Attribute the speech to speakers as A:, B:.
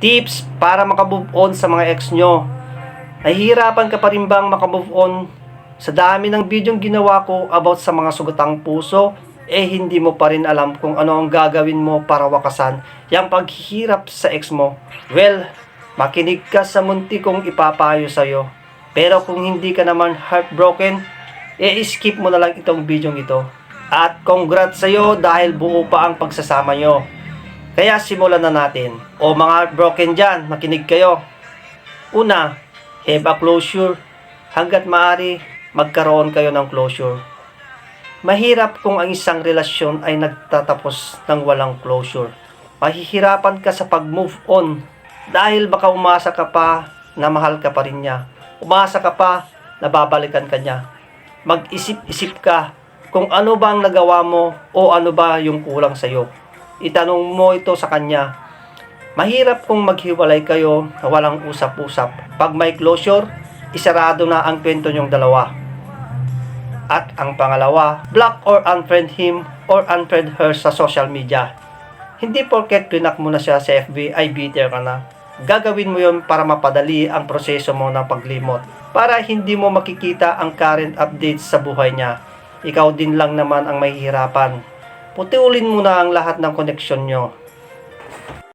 A: Tips para makamove on sa mga ex nyo. Nahihirapan ka pa rin bang makamove on? Sa dami ng bidyong ginawa ko about sa mga sugatang puso, hindi mo pa rin alam kung ano ang gagawin mo para wakasan yung paghihirap sa ex mo. Well, makinig ka sa munti kong ipapayo sa'yo. Pero kung hindi ka naman heartbroken, skip mo na lang itong bidyong ito. At congrats sa'yo dahil buo pa ang pagsasama nyo. Kaya simulan na natin. O mga broken dyan, makinig kayo. Una, have a closure. Hanggat maaari, magkaroon kayo ng closure. Mahirap kung ang isang relasyon ay nagtatapos ng walang closure. Mahihirapan ka sa pag-move on dahil baka umasa ka pa na mahal ka pa rin niya. Umasa ka pa na babalikan ka niya. Mag-isip-isip ka kung ano ba ang nagawa mo o ano ba yung kulang sa'yo. Itanong mo ito sa kanya. Mahirap kung maghiwalay kayo na walang usap-usap. Pag may closure, isarado na ang kwento nyong dalawa. At ang pangalawa, block or unfriend him or unfriend her sa social media. Hindi porket pinak mo na siya sa FB ay bitter ka na. Gagawin mo yun para mapadali ang proseso mo ng paglimot. Para hindi mo makikita ang current updates sa buhay niya. Ikaw din lang naman ang mahihirapan. Putiulin mo na ang lahat ng koneksyon nyo.